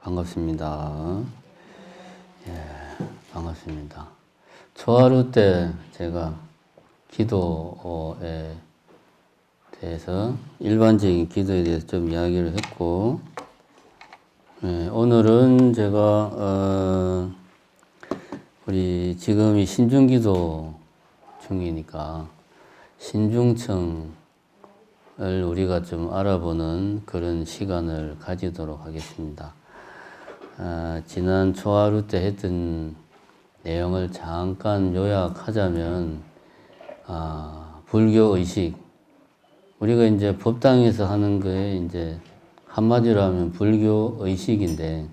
반갑습니다. 예, 반갑습니다. 초하루 때 제가 기도에 대해서, 일반적인 기도에 대해서 좀 이야기를 했고, 오늘은 제가, 우리 지금이 신중기도 중이니까, 신중청을 우리가 좀 알아보는 그런 시간을 가지도록 하겠습니다. 지난 초하루 때 했던 내용을 잠깐 요약하자면, 불교 의식, 우리가 이제 법당에서 하는 거에 이제 한마디로 하면 불교 의식인데,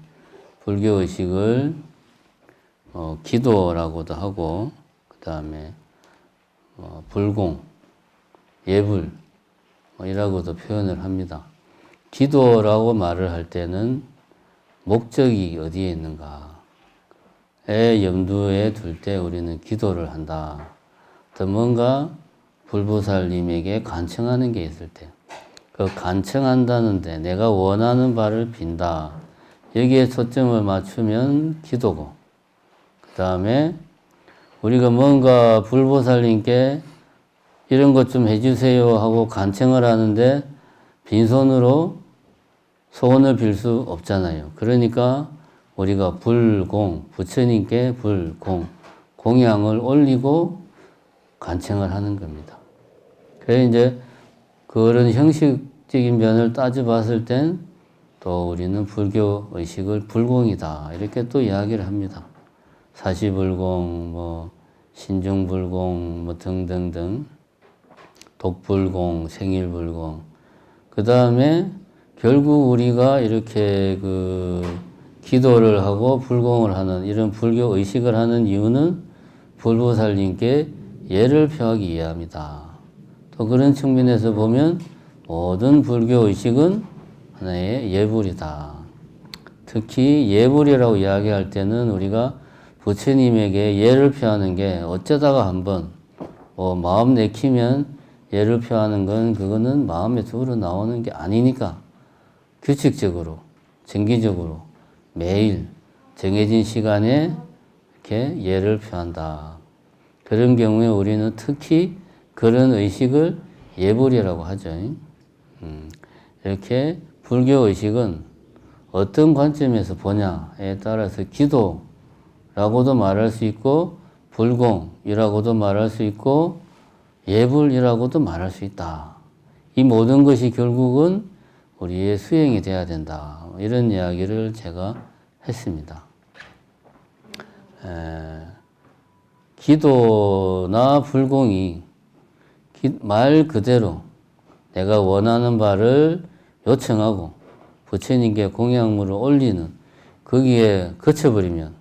불교 의식을 기도라고도 하고, 그 다음에 불공, 예불 이라고도 표현을 합니다. 기도라고 말을 할 때는 목적이 어디에 있는가에 염두에 둘 때 우리는 기도를 한다. 또 뭔가 불보살님에게 간청하는 게 있을 때, 그 간청한다는데 내가 원하는 바를 빈다. 여기에 초점을 맞추면 기도고, 그 다음에 우리가 뭔가 불보살님께 이런 것 좀 해주세요 하고 간청을 하는데 빈손으로 소원을 빌 수 없잖아요. 그러니까 우리가 불공, 부처님께 불공, 공양을 올리고 간청을 하는 겁니다. 그래서 이제 그런 형식적인 면을 따져봤을 땐 또 우리는 불교 의식을 불공이다. 이렇게 또 이야기를 합니다. 사시불공, 신중불공, 등등등. 독불공, 생일불공. 그 다음에 결국 우리가 이렇게 기도를 하고 불공을 하는 이런 불교 의식을 하는 이유는 불보살님께 예를 표하기 위함이다. 또 그런 측면에서 보면 모든 불교 의식은 하나의 예불이다. 특히 예불이라고 이야기할 때는 우리가 부처님에게 예를 표하는 게 어쩌다가 한번 마음 내키면 예를 표하는 건 그거는 마음에 들어 나오는 게 아니니까 규칙적으로, 정기적으로 매일 정해진 시간에 이렇게 예를 표한다. 그런 경우에 우리는 특히 그런 의식을 예불이라고 하죠. 이렇게 불교 의식은 어떤 관점에서 보냐에 따라서 기도라고도 말할 수 있고 불공이라고도 말할 수 있고 예불이라고도 말할 수 있다. 이 모든 것이 결국은 우리의 수행이 돼야 된다. 이런 이야기를 제가 했습니다. 기도나 불공이 말 그대로 내가 원하는 바를 요청하고 부처님께 공양물을 올리는 거기에 그쳐버리면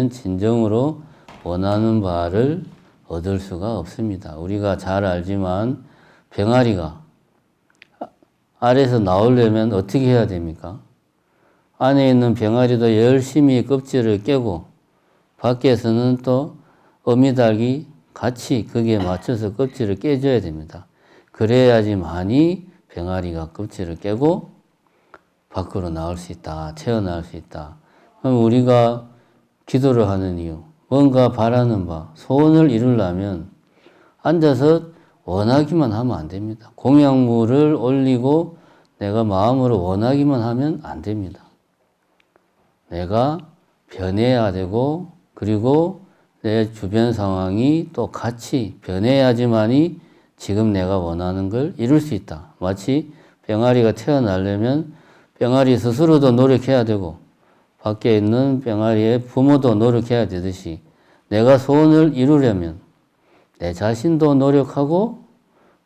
진정으로 원하는 바를 얻을 수가 없습니다. 우리가 잘 알지만 병아리가 알에서 나오려면 어떻게 해야 됩니까? 안에 있는 병아리도 열심히 껍질을 깨고 밖에서는 또 어미닭이 같이 거기에 맞춰서 껍질을 깨줘야 됩니다. 그래야지만이 병아리가 껍질을 깨고 밖으로 나올 수 있다. 채어나올 수 있다. 그럼 우리가 기도를 하는 이유, 뭔가 바라는 바, 소원을 이루려면 앉아서 원하기만 하면 안 됩니다. 공양물을 올리고 내가 마음으로 원하기만 하면 안 됩니다. 내가 변해야 되고, 그리고 내 주변 상황이 또 같이 변해야지만이 지금 내가 원하는 걸 이룰 수 있다. 마치 병아리가 태어나려면 병아리 스스로도 노력해야 되고 밖에 있는 병아리의 부모도 노력해야 되듯이 내가 소원을 이루려면 내 자신도 노력하고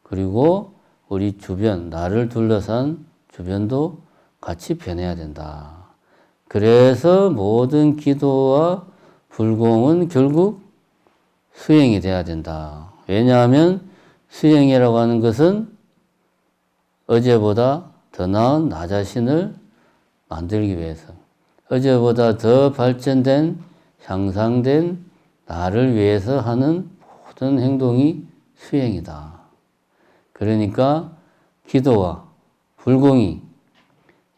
그리고 우리 주변, 나를 둘러싼 주변도 같이 변해야 된다. 그래서 모든 기도와 불공은 결국 수행이 돼야 된다. 왜냐하면 수행이라고 하는 것은 어제보다 더 나은 나 자신을 만들기 위해서, 어제보다 더 발전된, 향상된 나를 위해서 하는 모든 행동이 수행이다. 그러니까 기도와 불공이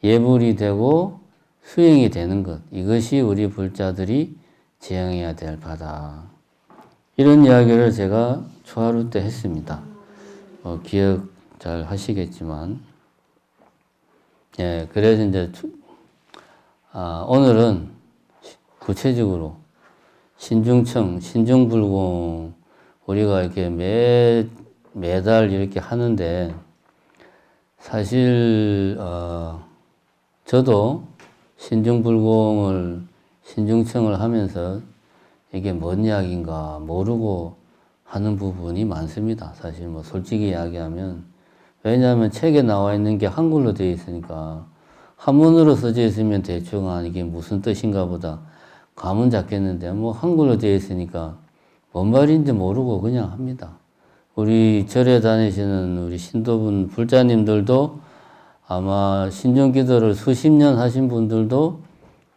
예불이 되고 수행이 되는 것. 이것이 우리 불자들이 지향해야 될 바다. 이런 이야기를 제가 초하루 때 했습니다. 기억 잘 하시겠지만. 예, 그래서 이제, 오늘은 구체적으로 신중청, 신중불공, 우리가 이렇게 매달 이렇게 하는데, 사실, 저도 신중불공을, 신중청을 하면서 이게 뭔 이야기인가 모르고 하는 부분이 많습니다. 사실 뭐 솔직히 이야기하면. 왜냐하면 책에 나와 있는 게 한글로 되어 있으니까 한문으로 써져 있으면 대충 이게 무슨 뜻인가 보다 감은 잡겠는데 뭐 한글로 되어 있으니까 뭔 말인지 모르고 그냥 합니다. 우리 절에 다니시는 우리 신도분 불자님들도 아마 신중기도를 수십 년 하신 분들도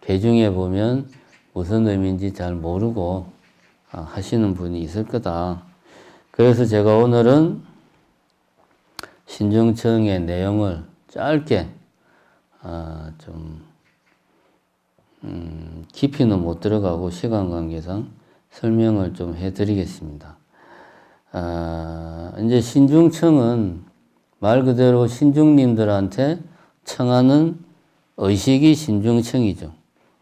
개중에 보면 무슨 의미인지 잘 모르고 하시는 분이 있을 거다. 그래서 제가 오늘은 신중청의 내용을 짧게 좀 깊이는 못 들어가고 시간 관계상 설명을 좀 해드리겠습니다. 이제 신중청은 말 그대로 신중님들한테 청하는 의식이 신중청이죠.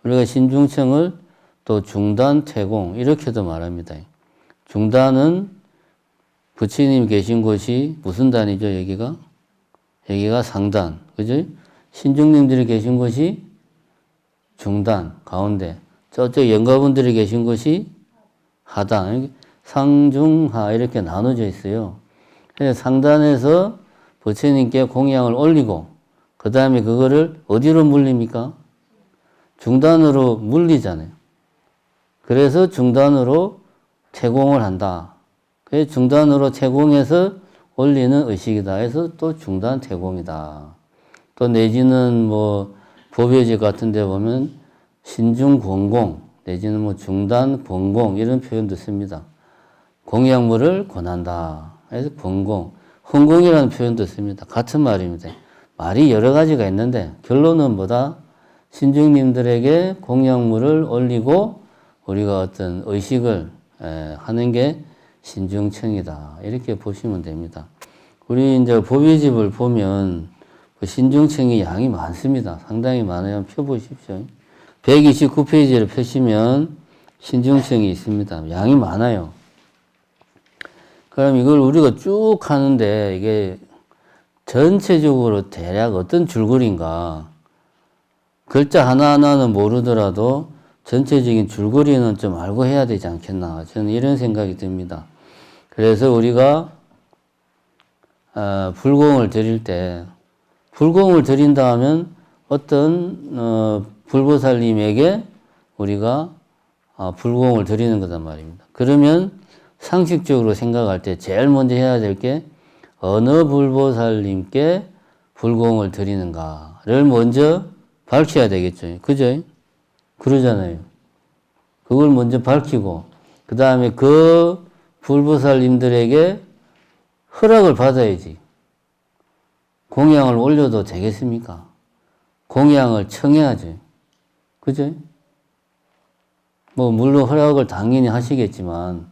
우리가 신중청을 또 중단, 퇴공 이렇게도 말합니다. 중단은 부처님 계신 곳이 무슨 단이죠, 여기가? 여기가 상단, 그죠? 신중님들이 계신 곳이 중단, 가운데. 저쪽 영가분들이 계신 곳이 하단, 상중하 이렇게 나눠져 있어요. 그래서 상단에서 부처님께 공양을 올리고 그 다음에 그거를 어디로 물립니까? 중단으로 물리잖아요. 그래서 중단으로 퇴공을 한다. 그래서 중단으로 퇴공해서 올리는 의식이다. 해서 또 중단 퇴공이다. 또 내지는 뭐 법요지 같은 데 보면 신중권공 내지는 뭐 중단 권공 이런 표현도 씁니다. 공양물을 권한다. 그래서 권공, 헌공이라는 표현도 씁니다. 같은 말입니다. 말이 여러 가지가 있는데 결론은 뭐다? 신중님들에게 공양물을 올리고 우리가 어떤 의식을 하는 게 신중청이다. 이렇게 보시면 됩니다. 우리 이제 법요집을 보면 신중청이 양이 많습니다. 상당히 많아요. 펴 보십시오. 129페이지를 펴시면 신중청이 있습니다. 양이 많아요. 그럼 이걸 우리가 쭉 하는데 이게 전체적으로 대략 어떤 줄거리인가 글자 하나하나는 모르더라도 전체적인 줄거리는 좀 알고 해야 되지 않겠나 저는 이런 생각이 듭니다. 그래서 우리가 불공을 드릴 때 불공을 드린다 하면 어떤 불보살님에게 우리가 불공을 드리는 거단 말입니다. 그러면 상식적으로 생각할 때 제일 먼저 해야 될 게 어느 불보살님께 불공을 드리는가를 먼저 밝혀야 되겠죠. 그죠? 그러잖아요. 그걸 먼저 밝히고 그 다음에 그 불보살님들에게 허락을 받아야지. 공양을 올려도 되겠습니까? 공양을 청해야죠. 그죠? 뭐 물론 허락을 당연히 하시겠지만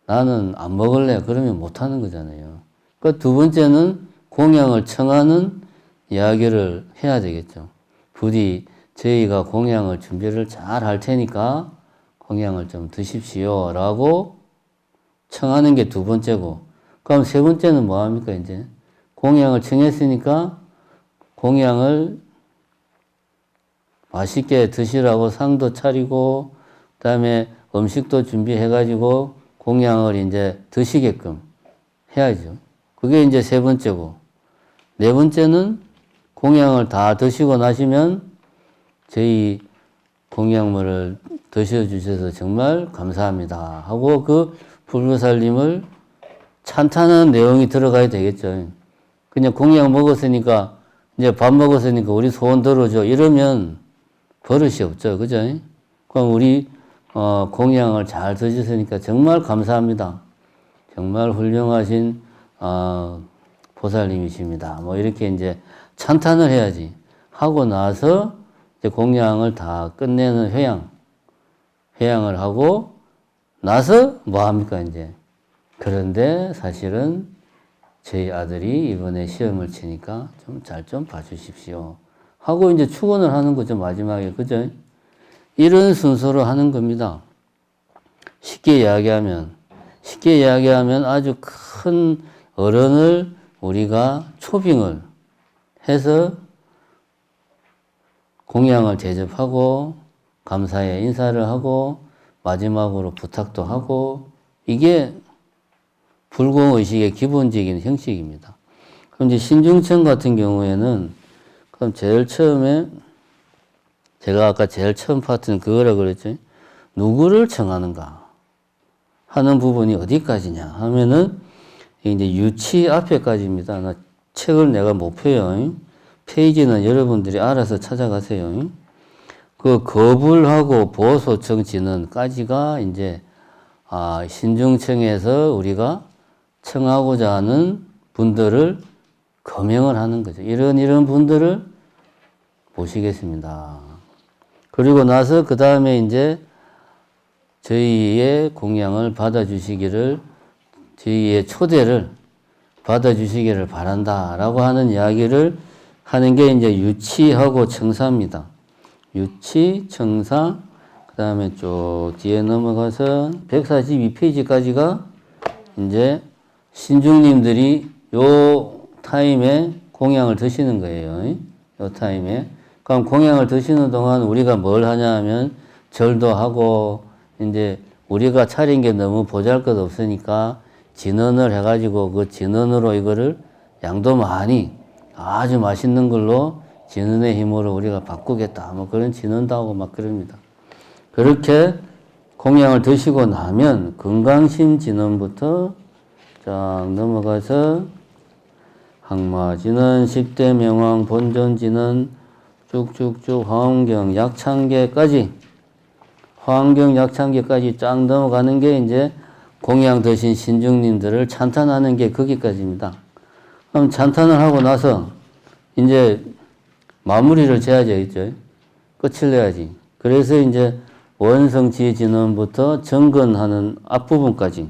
나는 안 먹을래. 그러면 못 하는 거잖아요. 그 두 번째는 공양을 청하는 이야기를 해야 되겠죠. 부디 저희가 공양을 준비를 잘 할 테니까 공양을 좀 드십시오. 라고 청하는 게 두 번째고, 그럼 세 번째는 뭐 합니까, 이제? 공양을 청했으니까 공양을 맛있게 드시라고 상도 차리고, 그 다음에 음식도 준비해가지고 공양을 이제 드시게끔 해야죠. 그게 이제 세 번째고, 네 번째는 공양을 다 드시고 나시면 저희 공양물을 드셔주셔서 정말 감사합니다 하고 그 불보살님을 찬탄하는 내용이 들어가야 되겠죠. 그냥 공양 먹었으니까 이제 밥 먹었으니까 우리 소원 들어줘 이러면 버릇이 없죠. 그죠? 그럼 우리 공양을 잘 드셨으니까 정말 감사합니다. 정말 훌륭하신 보살님이십니다. 뭐 이렇게 이제 찬탄을 해야지. 하고 나서 이제 공양을 다 끝내는 회양을 하고 나서 뭐 합니까, 이제. 그런데 사실은 저희 아들이 이번에 시험을 치니까 좀 잘 좀 봐주십시오. 하고 이제 축원을 하는 거죠, 마지막에. 그죠? 이런 순서로 하는 겁니다. 쉽게 이야기하면 아주 큰 어른을 우리가 초빙을 해서 공양을 대접하고 감사의 인사를 하고 마지막으로 부탁도 하고 이게 불공의식의 기본적인 형식입니다. 그럼 이제 신중청 같은 경우에는 그럼 제일 처음에 제가 아까 제일 처음 파트는 그거라 그랬죠. 누구를 청하는가 하는 부분이 어디까지냐 하면은 이제 유치 앞에까지입니다. 나 책을 내가 못 펴요. 페이지는 여러분들이 알아서 찾아가세요. 그 거불하고 보소청 진언까지가 이제 신중청에서 우리가 청하고자 하는 분들을 거명을 하는 거죠. 이런 분들을 모시겠습니다. 그리고 나서 그 다음에 이제 저희의 공양을 받아주시기를, 저희의 초대를 받아주시기를 바란다라고 하는 이야기를 하는 게 이제 유치하고 청사입니다. 유치, 청사, 그 다음에 쭉 뒤에 넘어가서 142페이지까지가 이제 신중님들이 요 타임에 공양을 드시는 거예요. 요 타임에. 그럼 공양을 드시는 동안 우리가 뭘 하냐 하면 절도 하고 이제 우리가 차린 게 너무 보잘것 없으니까 진언을 해가지고 그 진언으로 이거를 양도 많이 아주 맛있는 걸로 진언의 힘으로 우리가 바꾸겠다. 뭐 그런 진언도 하고 막 그럽니다. 그렇게 공양을 드시고 나면 건강심 진언부터 쫙 넘어가서 항마진언, 10대 명왕, 본전진언 쭉쭉쭉 화엄경, 약창계까지 쫙 넘어가는 게 이제 공양 드신 신중님들을 찬탄하는 게 거기까지입니다. 그럼 찬탄을 하고 나서 이제 마무리를 지어야죠, 있죠? 끝을 내야지. 그래서 이제 원성지혜 진언부터 정건하는 앞부분까지.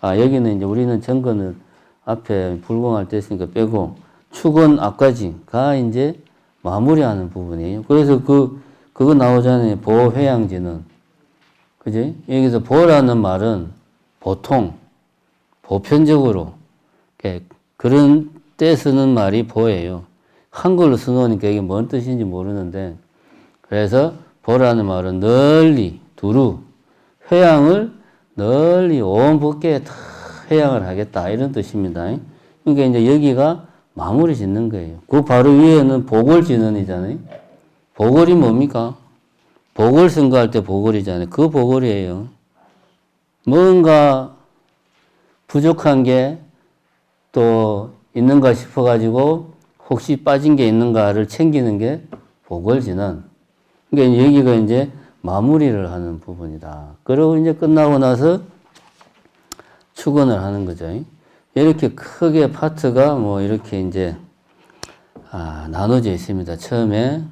여기는 이제 우리는 정건을 앞에 불공할 때 했으니까 빼고 축원 앞까지가 이제 마무리하는 부분이에요. 그래서 그거 나오잖아요. 보회양진언. 그지? 여기서 보라는 말은 보통, 보편적으로, 그런 때 쓰는 말이 보예요. 한글로 써놓으니까 이게 뭔 뜻인지 모르는데, 그래서 보라는 말은 널리, 두루, 회양을 널리 온 법계에 다 회양을 하겠다. 이런 뜻입니다. 그러니까 이제 여기가 마무리 짓는 거예요. 그 바로 위에는 보궐진언이잖아요. 보궐이 뭡니까? 보궐선거할 때 보궐이잖아요. 그 보궐이에요. 뭔가 부족한 게 또 있는가 싶어가지고 혹시 빠진 게 있는가를 챙기는 게 보궐진언. 그러니까 여기가 이제 마무리를 하는 부분이다. 그리고 이제 끝나고 나서 축원을 하는 거죠. 이렇게 크게 파트가 뭐 이렇게 이제 나눠져 있습니다. 처음에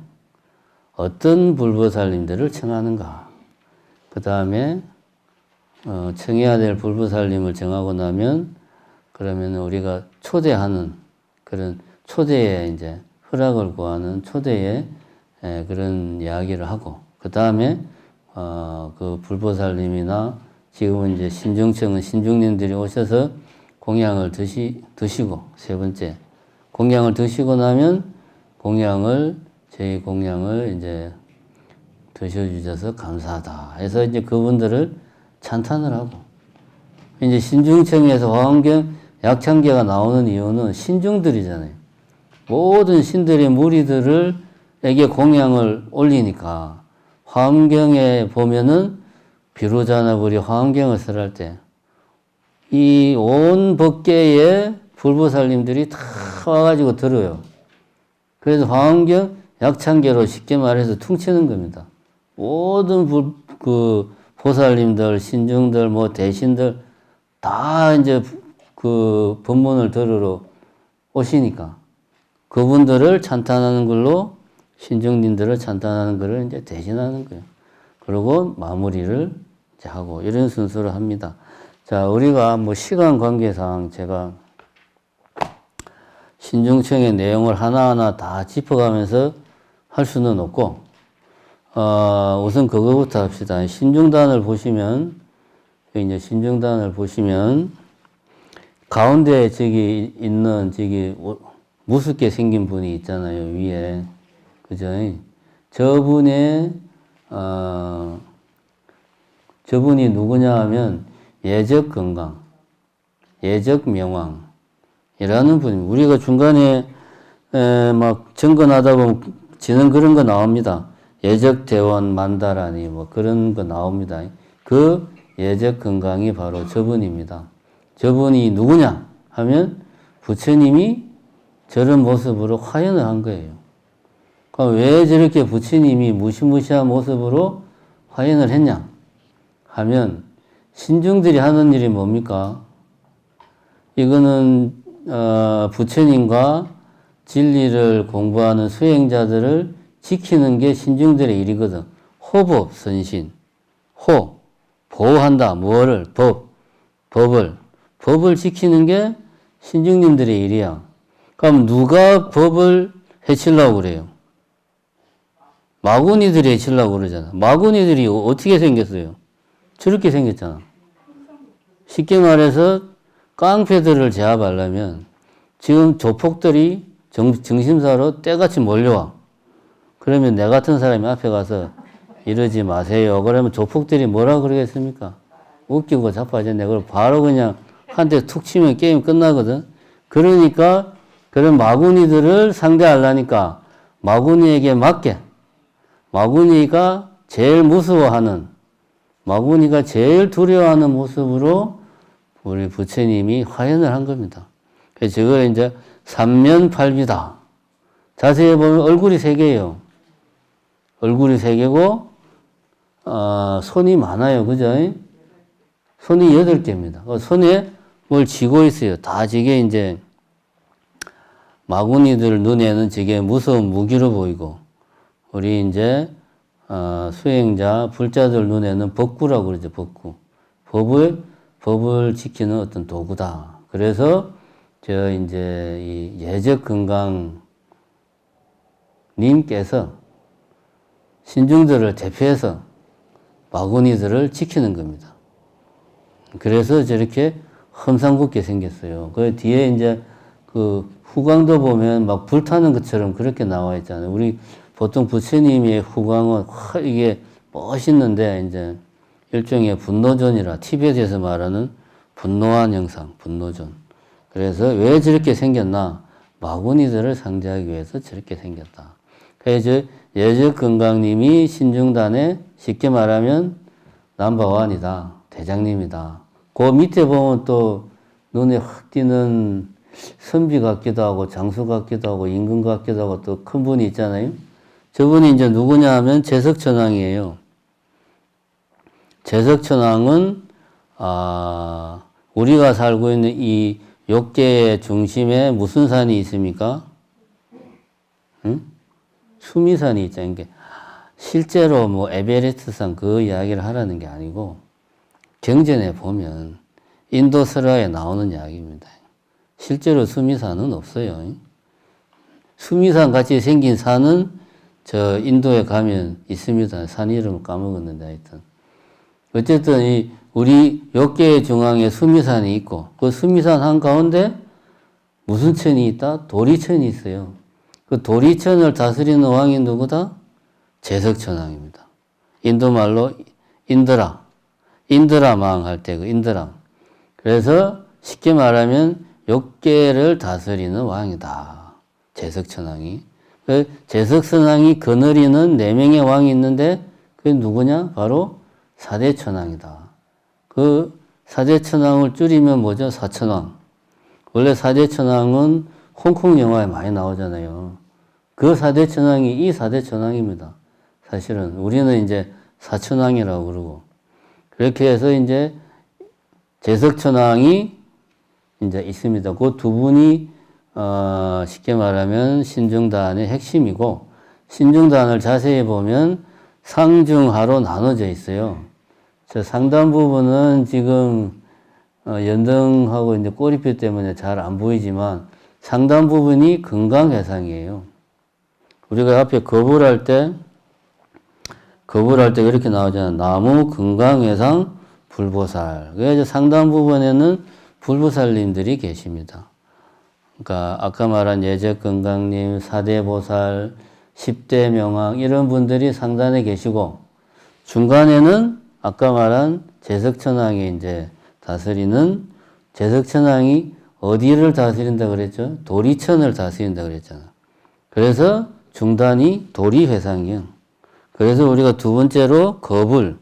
어떤 불보살님들을 청하는가. 그 다음에 청해야 될 불보살님을 정하고 나면 그러면 우리가 초대하는 그런 초대에 이제 허락을 구하는 초대에 그런 이야기를 하고 그 다음에 그 불보살님이나 지금은 이제 신중청은 신중님들이 오셔서 공양을 드시고 세 번째 공양을 드시고 나면 저희 공양을 이제 드셔주셔서 감사하다 해서 이제 그분들을 찬탄을 하고 이제 신중청에서 화엄경 약창계가 나오는 이유는 신중들이잖아요. 모든 신들의 무리들에게 공양을 올리니까 화엄경에 보면은 비로자나불이 화엄경을 설할 때 이 온 법계의 불보살님들이 다 와가지고 들어요. 그래서 화엄경 약창계로 쉽게 말해서 퉁치는 겁니다. 모든 보살님들, 신중들, 뭐 대신들 다 이제 그 법문을 들으러 오시니까 그분들을 찬탄하는 걸로 신중님들을 찬탄하는 것을 이제 대신하는 거예요. 그리고 마무리를 이제 하고 이런 순서로 합니다. 자, 우리가 뭐 시간 관계상 제가 신중청의 내용을 하나하나 다 짚어가면서 할 수는 없고, 우선 그거부터 합시다. 신중단을 보시면, 이제 신중단을 보시면, 가운데 저기 있는 저기 무섭게 생긴 분이 있잖아요, 위에. 그죠? 저분이 누구냐 하면 예적 건강, 예적 명왕, 이라는 분입니다. 우리가 중간에 막 정근하다 보면 지는 그런 거 나옵니다. 예적 대원 만다라니 뭐 그런 거 나옵니다. 그 예적 건강이 바로 저분입니다. 저분이 누구냐 하면 부처님이 저런 모습으로 화연을 한 거예요. 그럼 왜 저렇게 부처님이 무시무시한 모습으로 화연을 했냐 하면 신중들이 하는 일이 뭡니까? 이거는 부처님과 진리를 공부하는 수행자들을 지키는 게 신중들의 일이거든. 호법 선신. 호, 보호한다. 뭐를? 법을 지키는 게 신중님들의 일이야. 그럼 누가 법을 해치려고 그래요? 마구니들이 해치려고 그러잖아. 마구니들이 어떻게 생겼어요? 저렇게 생겼잖아. 쉽게 말해서 깡패들을 제압하려면 지금 조폭들이 정심사로 때같이 몰려와. 그러면 내 같은 사람이 앞에 가서 이러지 마세요. 그러면 조폭들이 뭐라 그러겠습니까? 웃기고 자빠졌네. 그걸 바로 그냥 한 대 툭 치면 게임 끝나거든. 그러니까 그런 마구니들을 상대하려니까 마구니에게 맞게 마구니가 제일 무서워하는 마구니가 제일 두려워하는 모습으로 우리 부처님이 화연을 한 겁니다. 그래서 저걸 이제 삼면팔비다. 자세히 보면 얼굴이 세 개예요. 얼굴이 세 개고, 손이 많아요. 그죠? 손이 8개입니다. 손에 뭘 쥐고 있어요. 다 저게 이제 마구니들 눈에는 저게 무서운 무기로 보이고, 우리 이제, 수행자, 불자들 눈에는 법구라고 그러죠. 법구. 법을 지키는 어떤 도구다. 그래서 이제 이 예적 건강 님께서 신중들을 대표해서 마구니들을 지키는 겁니다. 그래서 저렇게 험상궂게 생겼어요. 그 뒤에 이제 그 후광도 보면 막 불타는 것처럼 그렇게 나와 있잖아요. 우리 보통 부처님의 후광은 이게 멋있는데 이제 일종의 분노존이라 티벳에서 말하는 분노한 형상, 분노존. 그래서 왜 저렇게 생겼나? 마구니들을 상대하기 위해서 저렇게 생겼다. 그래서 예적 건강님이 신중단에 쉽게 말하면 넘버원이다. 대장님이다. 그 밑에 보면 또 눈에 확 띄는 선비 같기도 하고 장수 같기도 하고 임금 같기도 하고 또 큰 분이 있잖아요. 저분이 이제 누구냐 하면 제석천왕이에요. 제석천왕은 우리가 살고 있는 이 욕계의 중심에 무슨 산이 있습니까? 응? 수미산이 있잖아요. 그러니까 실제로 뭐 에베레스트산 그 이야기를 하라는 게 아니고 경전에 보면 인도 설화에 나오는 이야기입니다. 실제로 수미산은 없어요. 수미산 같이 생긴 산은 저 인도에 가면 있습니다. 산 이름을 까먹었는데 하여튼. 어쨌든 우리 욕계의 중앙에 수미산이 있고 그 수미산 한가운데 무슨 천이 있다? 도리천이 있어요. 그 도리천을 다스리는 왕이 누구다? 제석천왕입니다. 인도말로 인드라망 할 때 그 인드람. 그래서 쉽게 말하면 욕계를 다스리는 왕이다. 제석천왕이. 그 제석천왕이 거느리는 4명의 왕이 있는데 그게 누구냐? 바로 사대천왕이다. 그 사대천왕을 줄이면 뭐죠? 사천왕. 원래 사대천왕은 홍콩 영화에 많이 나오잖아요. 그 사대천왕이 이 사대천왕입니다. 사실은 우리는 이제 사천왕이라고 그러고 그렇게 해서 이제 제석천왕이 이제 있습니다. 그 두 분이 쉽게 말하면 신중단의 핵심이고 신중단을 자세히 보면 상중하로 나눠져 있어요. 저 상단 부분은 지금 연등하고 이제 꼬리뼈 때문에 잘 안 보이지만 상단 부분이 건강해상이에요. 우리가 앞에 거불할 때 이렇게 나오잖아요. 나무 건강해상 불보살. 그래서 상단 부분에는 불보살님들이 계십니다. 그러니까 아까 말한 예적건강님, 사대보살, 10대 명왕 이런 분들이 상단에 계시고 중간에는 아까 말한 제석천왕이 이제 다스리는 제석천왕이 어디를 다스린다 그랬죠? 도리천을 다스린다 그랬잖아. 그래서 중단이 도리회상이요. 그래서 우리가 두 번째로 겁을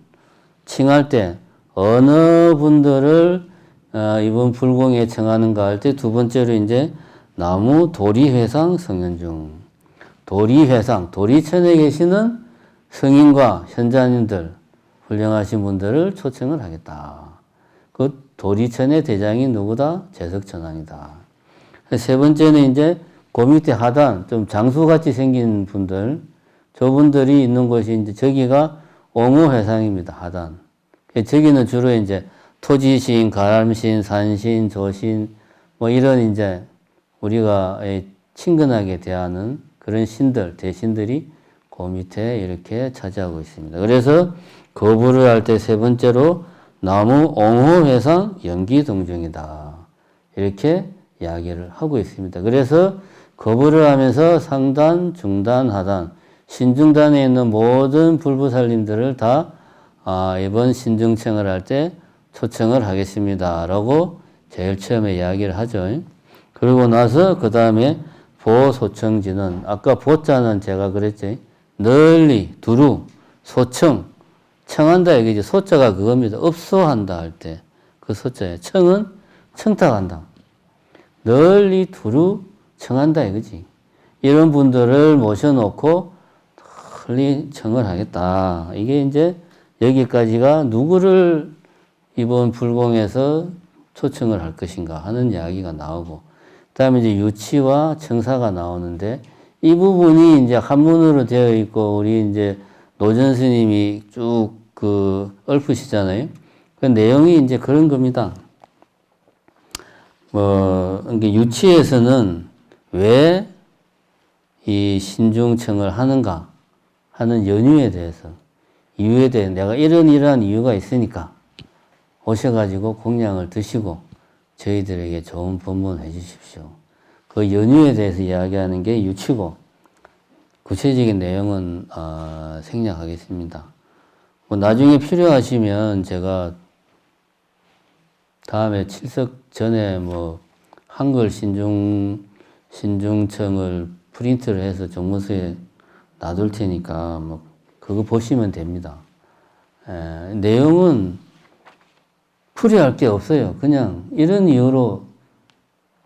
칭할 때 어느 분들을 이번 불공에 청하는가 할 때 두 번째로 이제 나무 도리회상 성현중. 도리회상, 도리천에 계시는 성인과 현자님들, 훌륭하신 분들을 초청을 하겠다. 그 도리천의 대장이 누구다? 제석천왕이다. 세 번째는 이제 그 밑에 하단, 좀 장수같이 생긴 분들, 저분들이 있는 곳이 이제 저기가 옹호회상입니다. 하단. 저기는 주로 이제 토지신, 가람신, 산신, 조신, 뭐 이런 이제 우리가 친근하게 대하는 그런 신들, 대신들이 그 밑에 이렇게 차지하고 있습니다. 그래서 거부를 할 때 세 번째로 나무 옹호회상 연기동정이다. 이렇게 이야기를 하고 있습니다. 그래서 거부를 하면서 상단, 중단, 하단, 신중단에 있는 모든 불보살님들을 다 이번 신중청을 할 때 초청을 하겠습니다. 라고 제일 처음에 이야기를 하죠. 그리고 나서 그 다음에 보소청지는 아까 보자는 제가 그랬지. 널리 두루 소청 청한다 이거지. 소자가 그겁니다. 업소한다 할 때 그 소자예요. 청은 청탁한다. 널리 두루 청한다 이거지. 이런 분들을 모셔놓고 널리 청을 하겠다. 이게 이제 여기까지가 누구를 이번 불공에서 초청을 할 것인가 하는 이야기가 나오고, 그 다음에 이제 유치와 청사가 나오는데, 이 부분이 이제 한문으로 되어 있고, 우리 이제 노전 스님이 쭉 읊으시잖아요. 그 내용이 이제 그런 겁니다. 그러니까 유치에서는 왜 이 신중청을 하는가 하는 연유에 대해서, 이유에 대해 내가 이러한 이유가 있으니까 오셔가지고 공양을 드시고 저희들에게 좋은 법문 해주십시오. 그 연유에 대해서 이야기하는 게 유치고, 구체적인 내용은 생략하겠습니다. 뭐 나중에 필요하시면 제가 다음에 출석 전에 뭐 한글 신중청을 프린트를 해서 정문서에 놔둘 테니까 뭐 그거 보시면 됩니다. 내용은 풀이할 게 없어요. 그냥 이런 이유로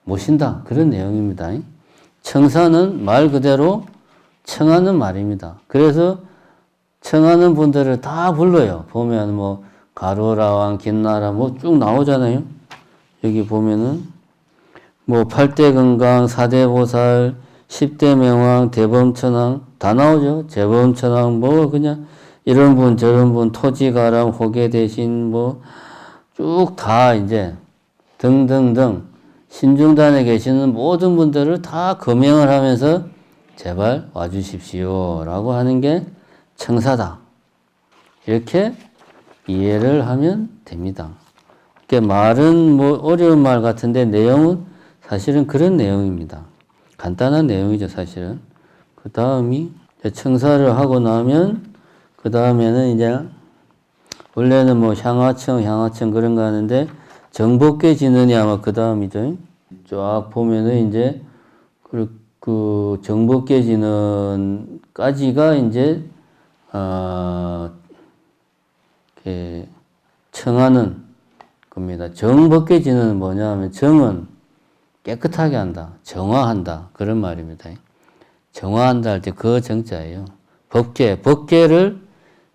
모신다. 그런 내용입니다. 청사는 말 그대로 청하는 말입니다. 그래서 청하는 분들을 다 불러요. 보면 뭐 가로라왕, 긴나라 뭐 쭉 나오잖아요. 여기 보면은 뭐 8대 건강, 4대 보살, 10대 명왕, 대범천왕 다 나오죠. 재범천왕 뭐 그냥 이런 분 저런 분 토지가람, 호계 대신 뭐 쭉 다 이제 등등등 신중단에 계시는 모든 분들을 다 거명을 하면서 제발 와주십시오 라고 하는 게 청사다. 이렇게 이해를 하면 됩니다. 그러니까 말은 뭐 어려운 말 같은데 내용은 사실은 그런 내용입니다. 간단한 내용이죠, 사실은. 그 다음이 청사를 하고 나면 그 다음에는 이제 원래는 뭐 향화청 그런 거 하는데 정복계 진언이 아마 그 다음이죠. 쫙 보면은 이제 그 정복계 진언까지가 이제 청하는 겁니다. 정복계 진언은 뭐냐 하면 정은 깨끗하게 한다, 정화한다 그런 말입니다. 정화한다 할 때 그 정자예요. 법계를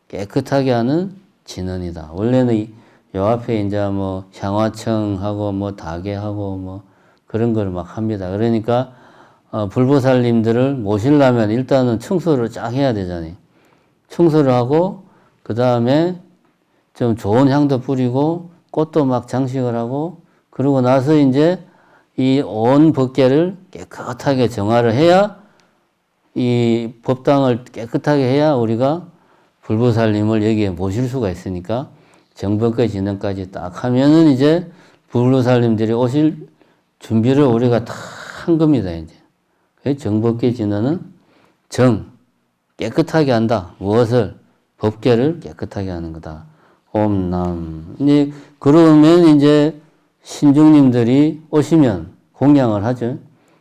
깨끗하게 하는 진언이다. 원래는 요 앞에 이제 뭐 향화청하고 뭐 다계하고 뭐 그런 걸 막 합니다. 그러니까 불보살님들을 모시려면 일단은 청소를 쫙 해야 되잖아요. 청소를 하고 그 다음에 좀 좋은 향도 뿌리고 꽃도 막 장식을 하고 그러고 나서 이제 이 온 법계를 깨끗하게 정화를 해야 이 법당을 깨끗하게 해야 우리가 불보살님을 여기에 모실 수가 있으니까 정법계 진언까지 딱 하면은 이제 불보살님들이 오실 준비를 우리가 다 한 겁니다, 이제. 정법계 진언은 깨끗하게 한다. 무엇을? 법계를 깨끗하게 하는 거다. 옴남. 이제 그러면 이제 신중님들이 오시면 공양을 하죠.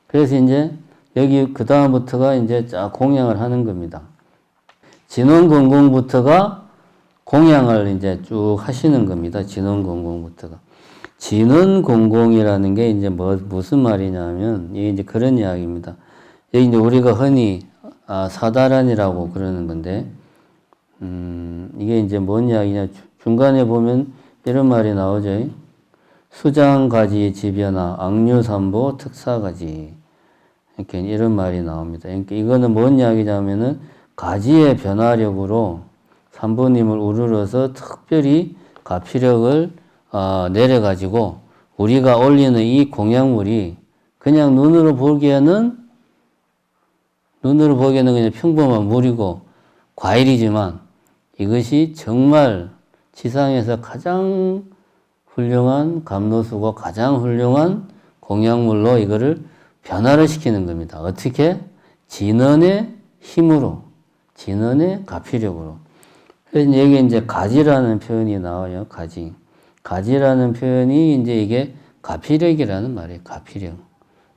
그래서 이제 여기 그 다음부터가 이제 쫙 공양을 하는 겁니다. 진원공공부터가 공양을 이제 쭉 하시는 겁니다. 진원공공부터가. 진원공공이라는 게 이제 무슨 말이냐면, 이게 이제 그런 이야기입니다. 여기 이제 우리가 흔히, 사다란이라고 그러는 건데, 이게 이제 뭔 이야기냐. 중간에 보면 이런 말이 나오죠. 수장가지 지변화, 악류삼보 특사가지. 이렇게 이런 말이 나옵니다. 그러니까 이거는 뭔 이야기냐면은 가지의 변화력으로 삼보님을 우러러서 특별히 가피력을 내려가지고 우리가 올리는 이 공양물이 그냥 눈으로 보기에는 그냥 평범한 물이고 과일이지만 이것이 정말 지상에서 가장 훌륭한 감로수고 가장 훌륭한 공양물로 이거를 변화를 시키는 겁니다. 어떻게? 진언의 힘으로, 진언의 가피력으로. 그래서 여기 이제 가지라는 표현이 나와요. 가지. 가지라는 표현이 이제 이게 가피력이라는 말이에요. 가피력.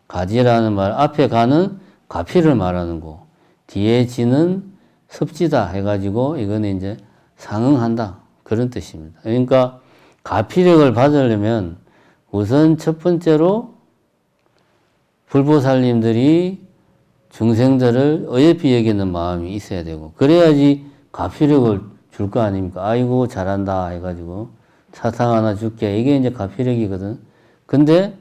가지라는 말, 앞에 가는 가피를 말하는 거. 뒤에 지는 섭지다 해가지고 이거는 이제 상응한다. 그런 뜻입니다. 그러니까 가피력을 받으려면 우선 첫 번째로 불보살님들이 중생들을 어여삐 여기는 마음이 있어야 되고 그래야지 가피력을 줄 거 아닙니까? 아이고 잘한다 해가지고 사탕 하나 줄게. 이게 이제 가피력이거든. 근데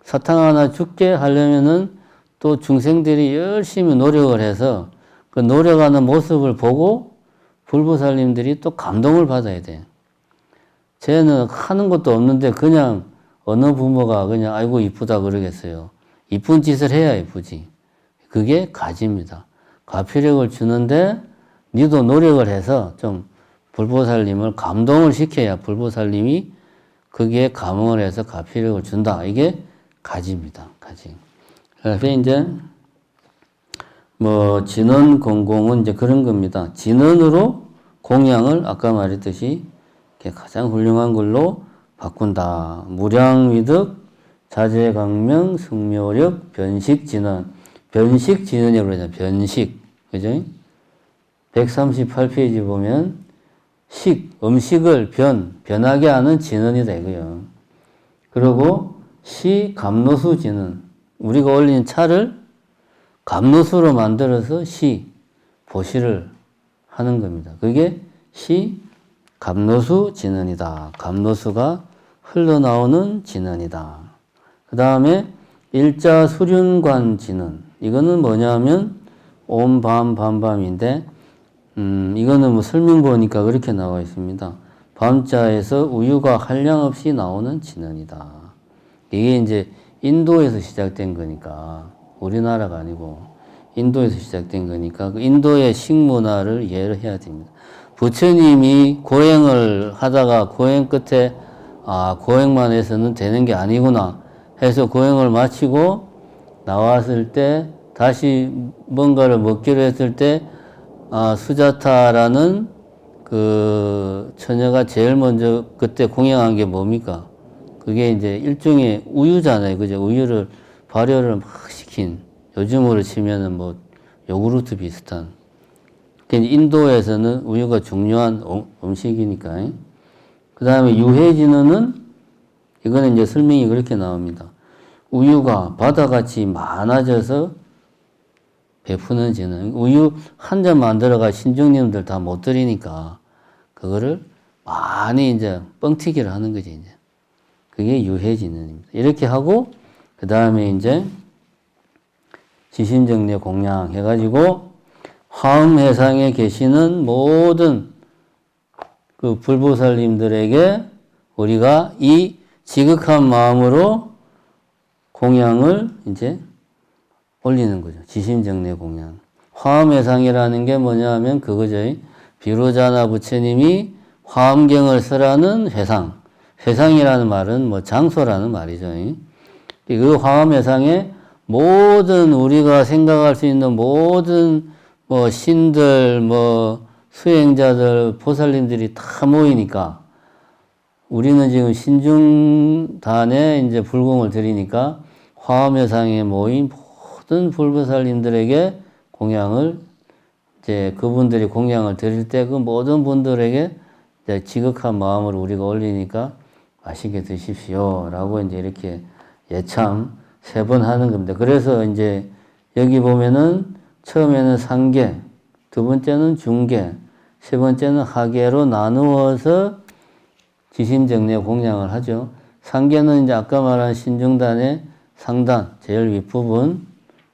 사탕 하나 줄게 하려면은 또 중생들이 열심히 노력을 해서 그 노력하는 모습을 보고 불보살님들이 또 감동을 받아야 돼. 쟤는 하는 것도 없는데 그냥 어느 부모가 그냥 아이고 이쁘다 그러겠어요. 이쁜 짓을 해야 이쁘지. 그게 가지입니다. 가피력을 주는데 니도 노력을 해서 좀 불보살님을 감동을 시켜야 불보살님이 거기에 감흥을 해서 가피력을 준다. 이게 가지입니다. 가지. 그래서 이제 진언공공은 이제 그런 겁니다. 진언으로 공양을 아까 말했듯이 가장 훌륭한 걸로 바꾼다. 무량위득, 자재강명, 승묘력, 변식진언. 변식진언이라고 그러잖아요. 변식. 그죠? 138페이지 보면 음식을 변하게 하는 진언이다 이거요. 그리고 감로수 진언. 우리가 올린 차를 감로수로 만들어서 보시를 하는 겁니다. 그게 감로수 진언이다. 감로수가 흘러나오는 진언이다. 그 다음에 일자 수륜관 진언. 이거는 뭐냐면 옴밤밤밤인데 이거는 설명 보니까 그렇게 나와 있습니다. 밤자에서 우유가 한량없이 나오는 진언이다. 이게 이제 인도에서 시작된 거니까 우리나라가 아니고 인도에서 시작된 거니까 그 인도의 식문화를 이해를 해야 됩니다. 부처님이 고행을 하다가 고행 끝에 고행만 해서는 되는 게 아니구나 해서 고행을 마치고 나왔을 때 다시 뭔가를 먹기로 했을 때 수자타라는 그 처녀가 제일 먼저 그때 공양한 게 뭡니까? 그게 이제 일종의 우유잖아요. 그죠? 우유를 발효를 막 시킨 요즘으로 치면은 요구르트 비슷한. 인도에서는 우유가 중요한 음식이니까. 그 다음에 유해진언은 이거는 이제 설명이 그렇게 나옵니다. 우유가 바다같이 많아져서 베푸는 진언. 우유 한 잔 만들어가 신중님들 다 못 드리니까 그거를 많이 이제 뻥튀기를 하는 거지 이제. 그게 유해진언입니다. 이렇게 하고 그 다음에 이제 지심정례 공양 해가지고 화엄해상에 계시는 모든 그 불보살님들에게 우리가 이 지극한 마음으로 공양을 이제 올리는 거죠. 지심정례 공양. 화엄해상이라는 게 뭐냐 하면 그거죠. 비로자나 부처님이 화엄경을 쓰라는 회상. 회상이라는 말은 뭐 장소라는 말이죠. 그 화엄해상에 모든 우리가 생각할 수 있는 모든 뭐 신들, 뭐 수행자들, 보살님들이 다 모이니까 우리는 지금 신중단에 이제 불공을 드리니까 화엄해상에 모인 모든 불보살님들에게 공양을 이제 그분들이 공양을 드릴 때 그 모든 분들에게 이제 지극한 마음으로 우리가 올리니까 맛있게 드십시오 라고 이제 이렇게 예참 3번 하는 겁니다. 그래서 이제 여기 보면은 처음에는 상계, 두 번째는 중계, 세 번째는 하계로 나누어서 지심정례 공양을 하죠. 상계는 이제 아까 말한 신중단의 상단, 제일 윗부분,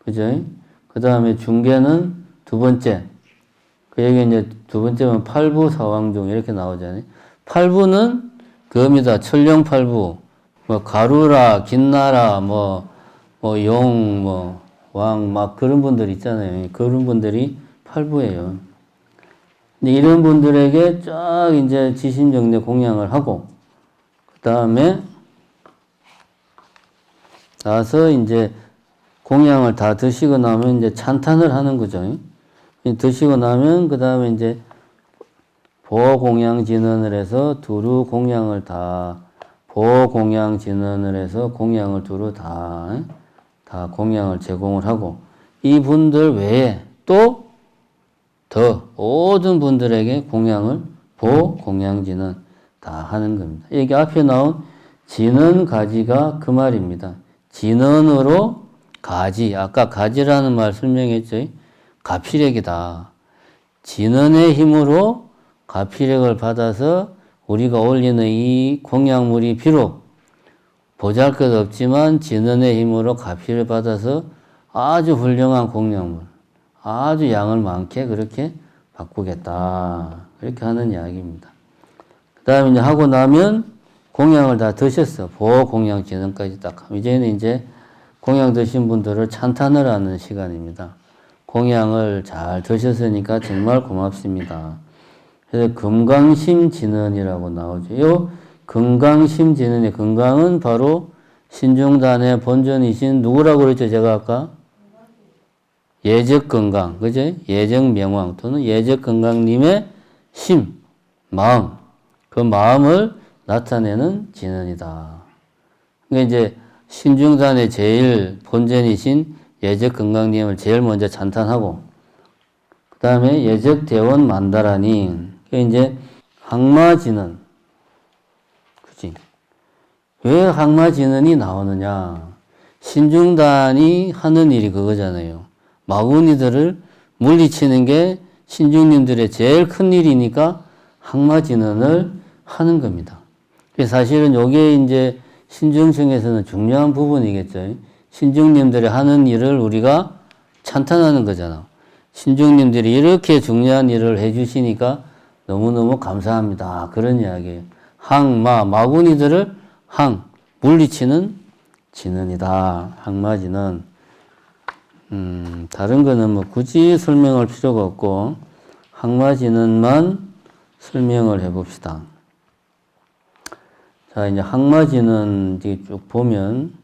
그죠? 그 다음에 중계는 두 번째. 그 여기 이제 두 번째는 팔부 사왕중 이렇게 나오잖아요. 팔부는 그겁니다. 천룡팔부. 뭐 가루라, 긴나라, 용, 왕, 막 그런 분들 있잖아요. 그런 분들이 팔부예요. 근데 이런 분들에게 쫙 이제 지심정례 공양을 하고, 그 다음에 나서 이제 공양을 다 드시고 나면 이제 찬탄을 하는 거죠. 드시고 나면 그 다음에 이제 보공양 진언을 해서 두루 공양을 다 보공양 진언을 해서 공양을 두루 다 공양을 제공을 하고 이분들 외에 또 더 모든 분들에게 공양을 보공양 진언 다 하는 겁니다. 여기 앞에 나온 진언 가지가 그 말입니다. 진언으로 가지, 아까 가지라는 말 설명했죠. 가피력이다. 진언의 힘으로 가피력을 받아서 우리가 올리는 이 공양물이 비록 보잘것없지만 진언의 힘으로 가피를 받아서 아주 훌륭한 공양물, 아주 양을 많게 그렇게 바꾸겠다. 그렇게 하는 이야기입니다. 그 다음에 이제 하고 나면 공양을 다 드셨어. 보공양 진언까지 딱 하면 이제는 이제 공양 드신 분들을 찬탄을 하는 시간입니다. 공양을 잘 드셨으니까 정말 고맙습니다. 그래서 금강심 진언이라고 나오죠. 요 금강심 진언의 금강은 바로 신중단의 본전이신 누구라고 그랬죠? 제가 아까? 예적건강, 그죠? 예적명왕 또는 예적건강님의 심, 마음, 그 마음을 나타내는 진언이다. 그러니까 이제 신중단의 제일 본전이신 예적건강님을 제일 먼저 찬탄하고, 그 다음에 예적대원 만다라니, 이제 항마진언, 그지? 왜 항마진언이 나오느냐? 신중단이 하는 일이 그거잖아요. 마구니들을 물리치는 게 신중님들의 제일 큰 일이니까 항마진언을 하는 겁니다. 사실은 요게 이제 신중층에서는 중요한 부분이겠죠. 신중님들이 하는 일을 우리가 찬탄하는 거잖아. 신중님들이 이렇게 중요한 일을 해주시니까 너무너무 감사합니다. 그런 이야기예요. 마구니들을 물리치는 진언이다. 항마진언. 다른 거는 뭐 굳이 설명할 필요가 없고 항마진언만 설명을 해봅시다. 자, 이제 항마진언 쭉 보면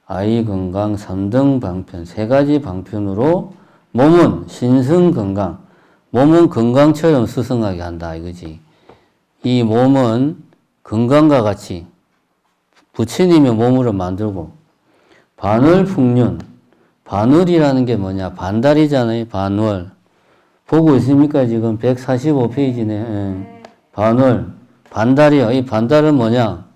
아이 건강 3등 방편, 3가지 방편으로 몸은 신성 건강, 몸은 건강처럼 수성하게 한다 이거지. 이 몸은 건강과 같이 부처님의 몸으로 만들고 반월 풍륜, 반월이라는 게 뭐냐? 반달이잖아요. 반월. 보고 있습니까? 지금 145페이지네. 반월. 반달이요. 이 반달은 뭐냐?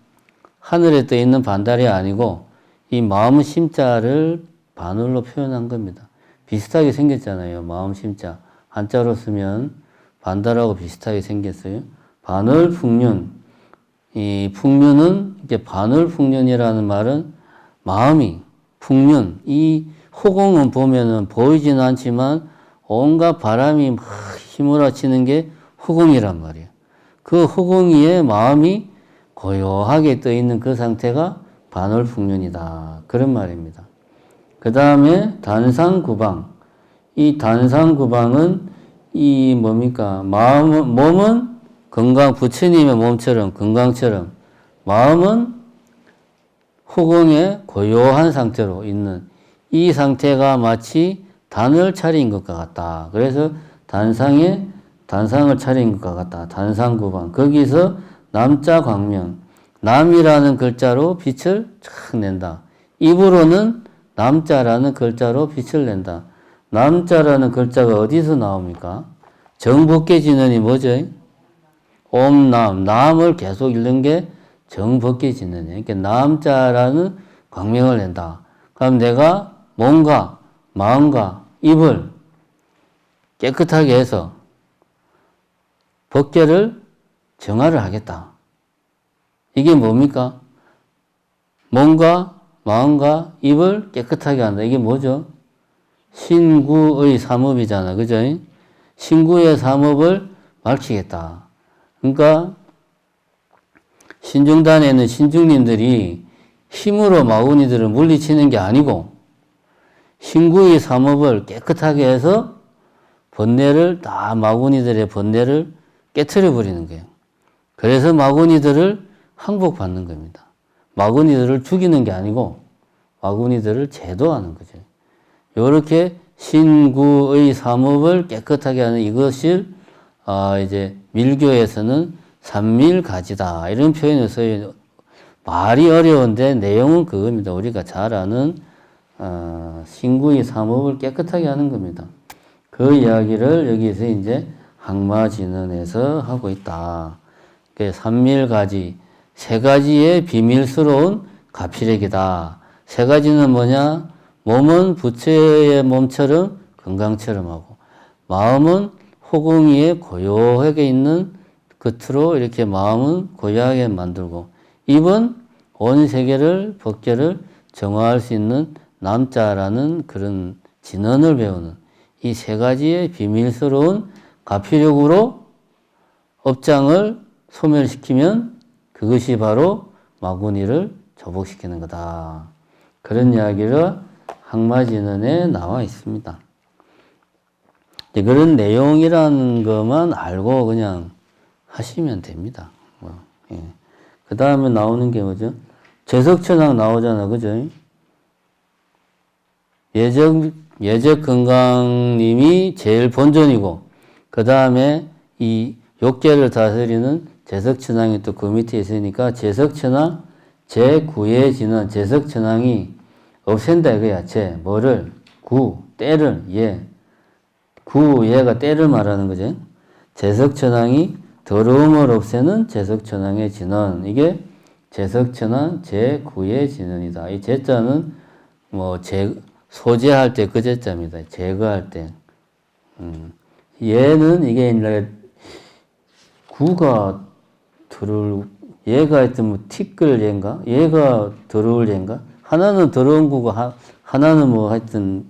하늘에 떠 있는 반달이 아니고 이 마음 심자를 반월로 표현한 겁니다. 비슷하게 생겼잖아요. 마음 심자. 한자로 쓰면 반달하고 비슷하게 생겼어요. 반월 풍륜. 이 풍륜은 이제 반월 풍륜이라는 말은 마음이 풍륜, 이 허공은 보면은 보이지는 않지만 온갖 바람이 막 휘몰아치는 게 허공이란 말이에요. 그 허공 위에 마음이 고요하게 떠 있는 그 상태가 반월풍륜이다. 그런 말입니다. 그 다음에 단상구방. 이 단상구방은 이 뭡니까? 몸은 건강, 부처님의 몸처럼, 건강처럼, 마음은 허공에 고요한 상태로 있는 이 상태가 마치 단을 차린 것과 같다. 그래서 단상을 차린 것과 같다. 단상구방. 거기서 남자 광명, 남이라는 글자로 빛을 쫙 낸다. 입으로는 남자라는 글자로 빛을 낸다. 남자라는 글자가 어디서 나옵니까? 정법계진언이 뭐죠? 옴남, 남을 계속 읽는 게 정법계진언이에요. 그러니까 남자라는 광명을 낸다. 그럼 내가 몸과 마음과 입을 깨끗하게 해서 법계를 정화를 하겠다. 이게 뭡니까? 몸과 마음과 입을 깨끗하게 한다. 이게 뭐죠? 신구의 삼업이잖아. 그죠? 신구의 삼업을 밝히겠다. 그러니까 신중단에는 신중님들이 힘으로 마구니들을 물리치는 게 아니고 신구의 삼업을 깨끗하게 해서 마구니들의 번뇌를 깨트려 버리는 거예요. 그래서 마구니들을 항복받는 겁니다. 마구니들을 죽이는 게 아니고 마구니들을 제도하는 거죠. 이렇게 신구의 삼업을 깨끗하게 하는 이것을 이제 밀교에서는 삼밀가지다 이런 표현을 써요. 말이 어려운데 내용은 그겁니다. 우리가 잘 아는 신구의 삼업을 깨끗하게 하는 겁니다. 그 이야기를 여기서 이제 항마진언에서 하고 있다. 그 삼밀가지, 세 가지의 비밀스러운 가피력이다. 세 가지는 뭐냐? 몸은 부처의 몸처럼 건강처럼 하고, 마음은 허공 위에 고요하게 있는 끝으로 이렇게 마음은 고요하게 만들고, 입은 온 세계를, 법계를 정화할 수 있는 남자라는 그런 진언을 배우는 이 세 가지의 비밀스러운 가피력으로 업장을 소멸시키면 그것이 바로 마구니를 조복시키는 거다. 그런 이야기를 항마진언에 나와 있습니다. 그런 내용이라는 것만 알고 그냥 하시면 됩니다. 그 다음에 나오는 게 뭐죠? 제석천왕 나오잖아. 그죠? 예적건강님이 제일 본전이고, 그 다음에 이 욕계를 다스리는 제석천왕이 또 그 밑에 있으니까 제석천왕 제9의 진언, 제석천왕이 없앤다 이거야. 뭐를? 때를, 얘가 때를 말하는 거죠. 제석천왕이 더러움을 없애는 제석천왕의 진언. 이게 제석천왕 제9의 진언이다. 이 제자는 소재할 때 그 제자입니다. 제거할 때. 얘는 이게 이제 구가 얘가 하여튼 티끌 얘인가? 얘가 더러울 얘인가? 하나는 더러운 구고 하나는 하여튼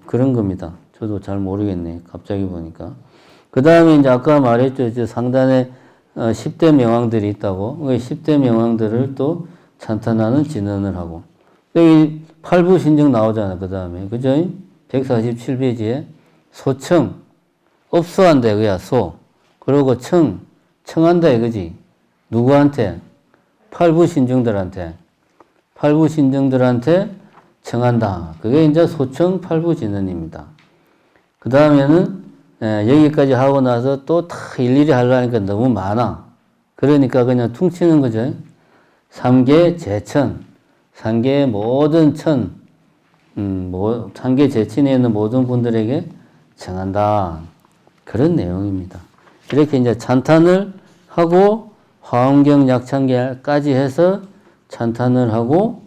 그런 겁니다. 저도 잘 모르겠네. 갑자기 보니까. 그 다음에 이제 아까 말했죠. 상단에 10대 명왕들이 있다고. 10대 명왕들을 또 찬탄하는 진언을 하고. 여기 팔부신정 나오잖아. 그 다음에. 그죠? 147페이지에 소청. 업소한다 이거야. 그리고 청한다 이거지. 누구한테? 팔부신정들한테 청한다. 그게 이제 소청 팔부진언입니다. 그 다음에는 여기까지 하고 나서 또 다 일일이 하려니까 너무 많아. 그러니까 그냥 퉁치는 거죠. 3계 제천, 3계의 모든 3계 제천에 있는 모든 분들에게 청한다. 그런 내용입니다. 이렇게 이제 찬탄을 하고 화엄경 약창계까지 해서 찬탄을 하고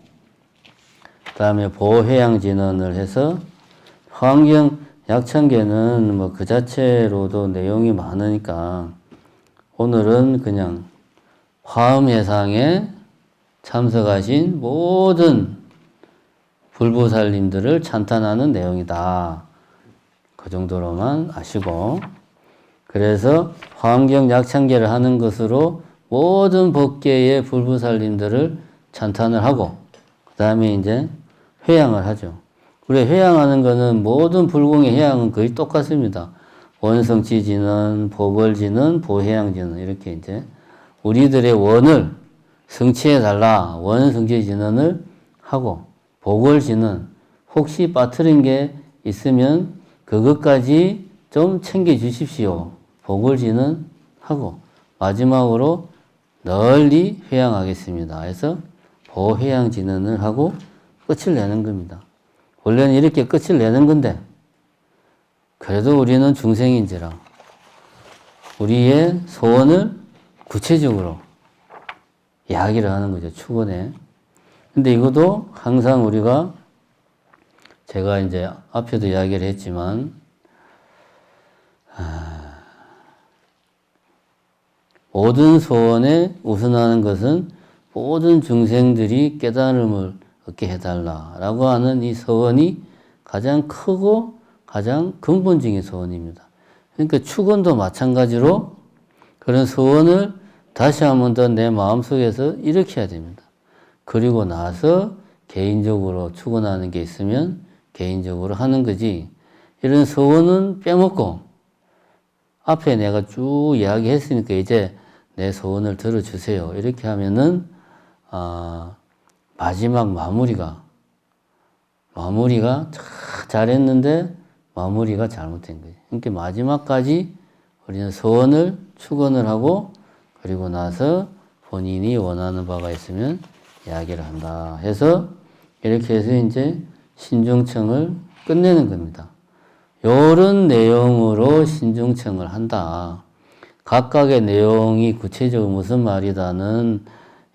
그 다음에 보회양진언을 해서 화엄경 약창계는 그 자체로도 내용이 많으니까 오늘은 그냥 화엄회상에 참석하신 모든 불보살님들을 찬탄하는 내용이다. 그 정도로만 아시고, 그래서 화엄경 약창계를 하는 것으로 모든 법계의 불보살님들을 찬탄을 하고, 그 다음에 이제 회양을 하죠. 우리 회양하는 거는 모든 불공의 회양은 거의 똑같습니다. 원성취지는, 보벌지는, 보회양지는 이렇게 이제 우리들의 원을 성취해달라. 원성취진언을 하고, 보궐지는 혹시 빠뜨린 게 있으면 그것까지 좀 챙겨주십시오. 보궐지는 하고, 마지막으로 널리 회양하겠습니다. 해서 보회양진언을 하고 끝을 내는 겁니다. 원래는 이렇게 끝을 내는 건데, 그래도 우리는 중생인지라 우리의 소원을 구체적으로 이야기를 하는 거죠. 축원에. 근데 이것도 항상 우리가 제가 이제 앞에도 이야기를 했지만 모든 소원에 우선하는 것은 모든 중생들이 깨달음을 얻게 해달라라고 하는 이 소원이 가장 크고 가장 근본적인 소원입니다. 그러니까 축원도 마찬가지로 그런 소원을 다시 한 번 더 내 마음속에서 일으켜야 됩니다. 그리고 나서 개인적으로 축원하는 게 있으면 개인적으로 하는 거지, 이런 소원은 빼먹고 앞에 내가 쭉 이야기했으니까 이제 내 소원을 들어주세요. 이렇게 하면은 마지막 마무리가 잘했는데 마무리가 잘못된 거예요. 그러니까 마지막까지 우리는 소원을 축원을 하고 그리고 나서 본인이 원하는 바가 있으면 이야기를 한다 해서 이렇게 해서 이제 신중청을 끝내는 겁니다. 이런 내용으로 신중청을 한다. 각각의 내용이 구체적으로 무슨 말이다는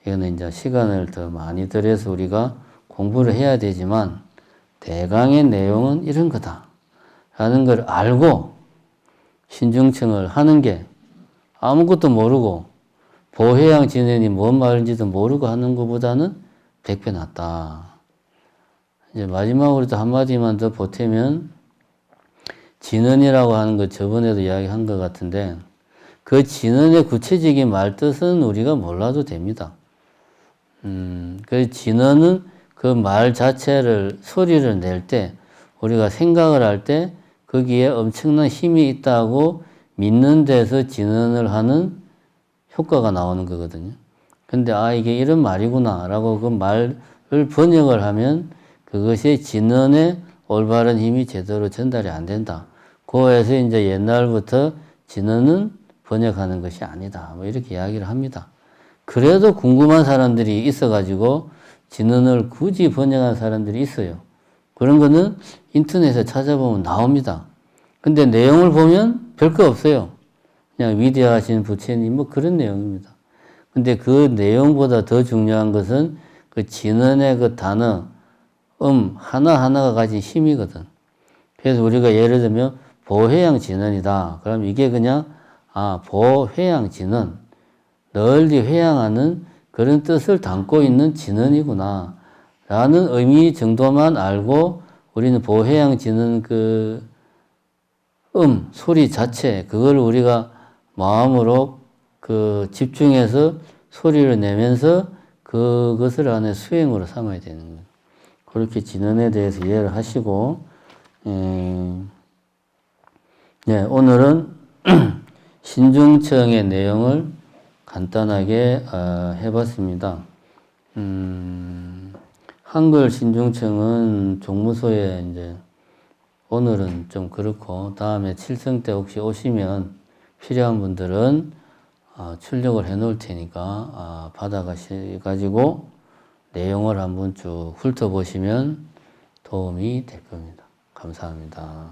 이거는 이제 시간을 더 많이 들여서 우리가 공부를 해야 되지만 대강의 내용은 이런 거다 라는 걸 알고 신중청을 하는 게 아무것도 모르고 보혜양 진언이 뭔 말인지도 모르고 하는 것보다는 100배 낫다. 이제 마지막으로 또 한마디만 더 보태면 진언이라고 하는 거 저번에도 이야기한 것 같은데 그 진언의 구체적인 말뜻은 우리가 몰라도 됩니다. 그 진언은 그 말 자체를 소리를 낼 때 우리가 생각을 할 때 거기에 엄청난 힘이 있다고 믿는 데서 진언을 하는 효과가 나오는 거거든요. 근데 이게 이런 말이구나 라고 그 말을 번역을 하면 그것이 진언의 올바른 힘이 제대로 전달이 안 된다. 그에서 이제 옛날부터 진언은 번역하는 것이 아니다. 뭐 이렇게 이야기를 합니다. 그래도 궁금한 사람들이 있어가지고 진언을 굳이 번역한 사람들이 있어요. 그런 거는 인터넷에 찾아보면 나옵니다. 근데 내용을 보면 별거 없어요. 그냥 위대하신 부처님 뭐 그런 내용입니다. 근데 그 내용보다 더 중요한 것은 그 진언의 그 단어, 하나하나가 가진 힘이거든. 그래서 우리가 예를 들면 보회양 진언이다. 그럼 이게 그냥 보회양 진언, 널리 회양하는 그런 뜻을 담고 있는 진언이구나 라는 의미 정도만 알고 우리는 보회양 진언 그 소리 자체 그걸 우리가 마음으로 그 집중해서 소리를 내면서 그것을 안에 수행으로 삼아야 되는 거예요. 그렇게 진언에 대해서 이해를 하시고 네, 오늘은 신중청의 내용을 간단하게 해봤습니다. 한글 신중청은 종무소에 이제 오늘은 좀 그렇고 다음에 칠성 때 혹시 오시면 필요한 분들은 출력을 해 놓을 테니까 받아가지고 내용을 한번 쭉 훑어보시면 도움이 될 겁니다. 감사합니다.